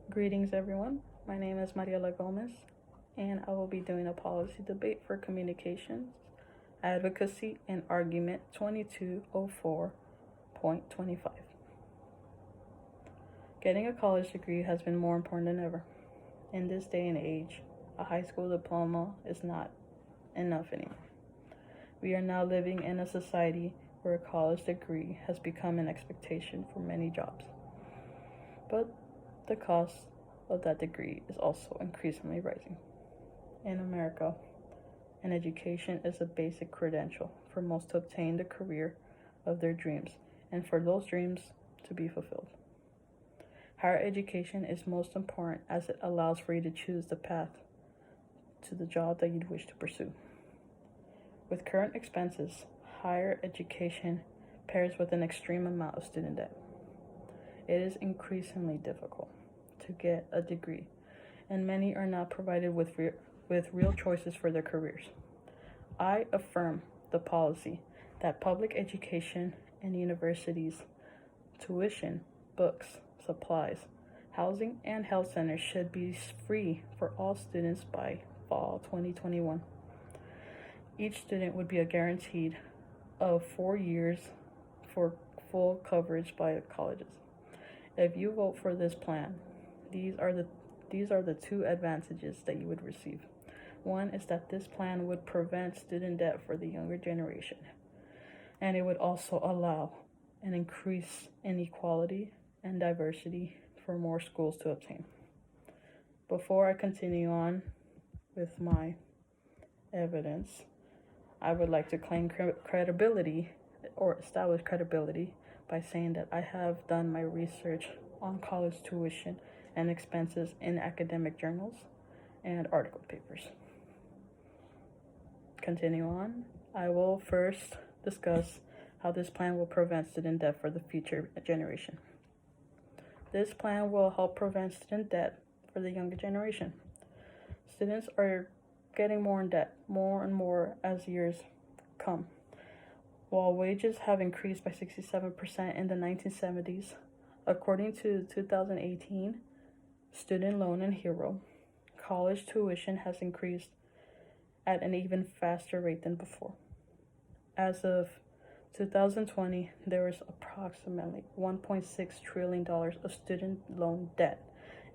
Greetings, everyone. My name is Mariela Gomez, and I will be doing a policy debate for communications, advocacy, and argument 2204.25. Getting a college degree has been more important than ever. In this day and age, a high school diploma is not enough anymore. We are now living in a society where a college degree has become an expectation for many jobs. But the cost of that degree is also increasingly rising. In America, an education is a basic credential for most to obtain the career of their dreams and for those dreams to be fulfilled. Higher education is most important as it allows for you to choose the path to the job that you'd wish to pursue. With current expenses, higher education pairs with an extreme amount of student debt. It is increasingly difficult to get a degree, and many are not provided with real choices for their careers. I affirm the policy that public education and universities, tuition, books, supplies, housing, and health centers should be free for all students by fall 2021. Each student would be guaranteed of 4 years for full coverage by colleges. If you vote for this plan, these are the two advantages that you would receive. One is that this plan would prevent student debt for the younger generation, and it would also allow an increase in equality and diversity for more schools to obtain. Before I continue on with my evidence, I would like to claim credibility or establish credibility by saying that I have done my research on college tuition and expenses in academic journals and article papers. Continue on. I will first discuss how this plan will prevent student debt for the future generation. This plan will help prevent student debt for the younger generation. Students are getting more in debt, more and more as years come. While wages have increased by 67% in the 1970s, according to 2018 Student Loan and HERO, college tuition has increased at an even faster rate than before. As of 2020, there was approximately $1.6 trillion of student loan debt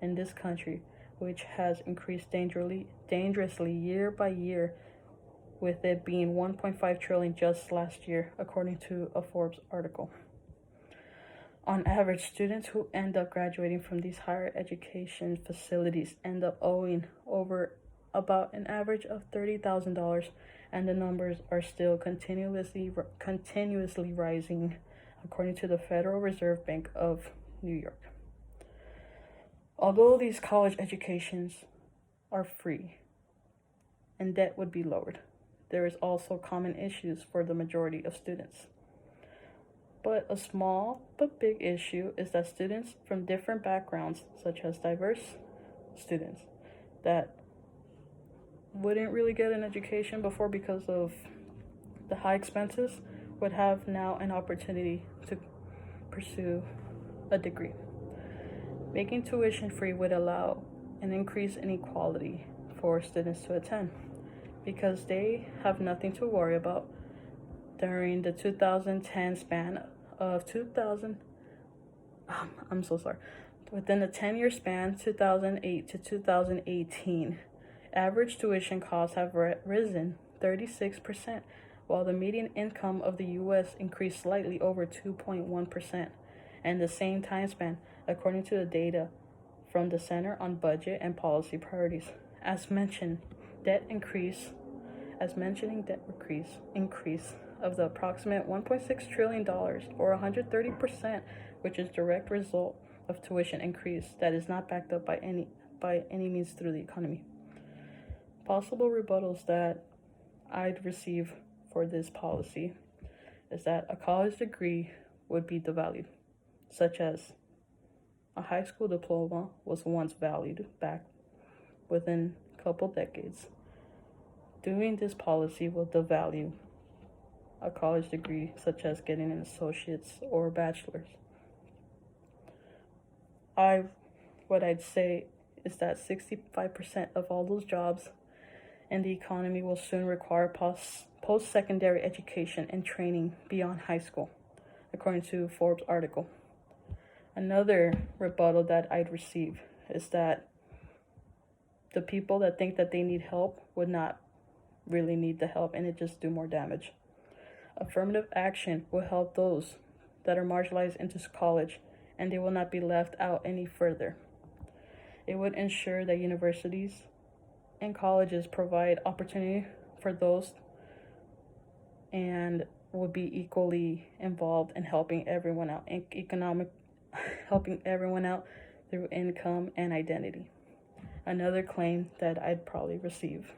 in this country, which has increased dangerously year by year, with it being 1.5 trillion just last year, according to a Forbes article. On average, students who end up graduating from these higher education facilities end up owing over about an average of $30,000, and the numbers are still continuously rising, according to the Federal Reserve Bank of New York. Although these college educations are free and debt would be lowered, there is also common issues for the majority of students. But a small but big issue is that students from different backgrounds, such as diverse students that wouldn't really get an education before because of the high expenses, would have now an opportunity to pursue a degree. Making tuition free would allow an increase in equality for students to attend, because they have nothing to worry about during the 2010 span of 2000. I'm so sorry. Within the 10-year span, 2008 to 2018, average tuition costs have risen 36%, while the median income of the U.S. increased slightly over 2.1% in the same time span, according to the data from the Center on Budget and Policy Priorities. As mentioning debt increase of the approximate $1.6 trillion or 130%, which is direct result of tuition increase that is not backed up by any means through the economy. Possible rebuttals that I'd receive for this policy is that a college degree would be devalued, such as a high school diploma was once valued back within a couple decades. Doing this policy will devalue a college degree, such as getting an associate's or a bachelor's. I what I'd say is that 65% of all those jobs in the economy will soon require post-secondary education and training beyond high school, according to Forbes article. Another rebuttal that I'd receive is that the people that think that they need help would not really need the help, and it just do more damage. Affirmative action will help those that are marginalized into college, and they will not be left out any further. It would ensure that universities and colleges provide opportunity for those and will be equally involved in helping everyone out in helping everyone out through income and identity. Another claim that I'd probably receive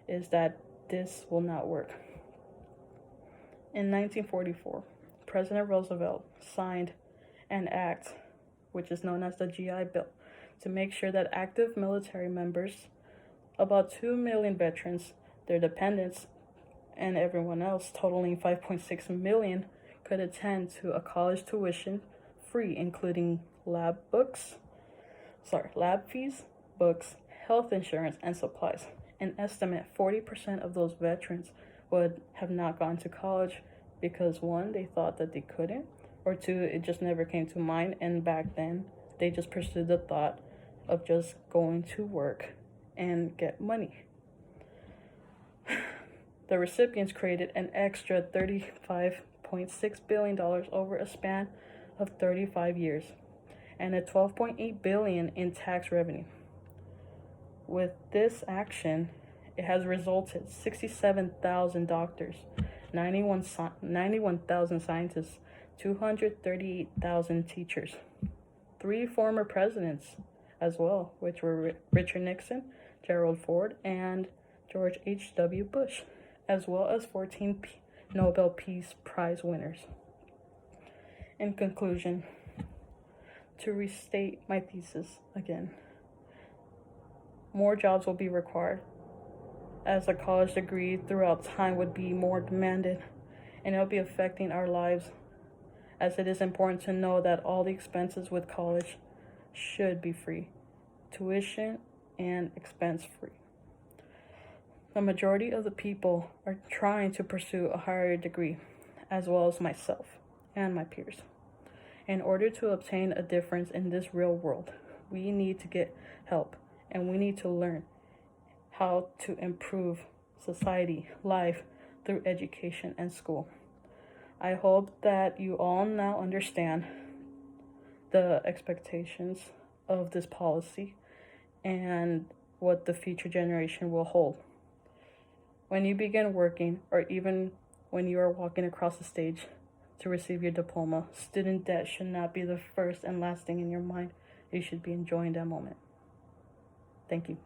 is that this will not work. In 1944, President Roosevelt signed an act, which is known as the GI Bill, to make sure that active military members, about 2 million veterans, their dependents, and everyone else, totaling 5.6 million, could attend to a college tuition free, including lab fees, books, health insurance, and supplies. An estimate 40% of those veterans would have not gone to college because, one, they thought that they couldn't, or two, it just never came to mind, and back then they just pursued the thought of just going to work and get money. The recipients created an extra $35.6 billion over a span of 35 years and a $12.8 billion in tax revenue. With this action, it has resulted 67,000 doctors, 91,000 scientists, 238,000 teachers, 3 former presidents as well, which were Richard Nixon, Gerald Ford, and George H.W. Bush, as well as 14 Nobel Peace Prize winners. In conclusion, to restate my thesis again, more jobs will be required, as a college degree throughout time would be more demanded, and it'll be affecting our lives, as it is important to know that all the expenses with college should be free, tuition and expense free. The majority of the people are trying to pursue a higher degree, as well as myself and my peers. In order to obtain a difference in this real world, we need to get help, and we need to learn how to improve society, life, through education and school. I hope that you all now understand the expectations of this policy and what the future generation will hold. When you begin working, or even when you are walking across the stage to receive your diploma, student debt should not be the first and last thing in your mind. You should be enjoying that moment. Thank you.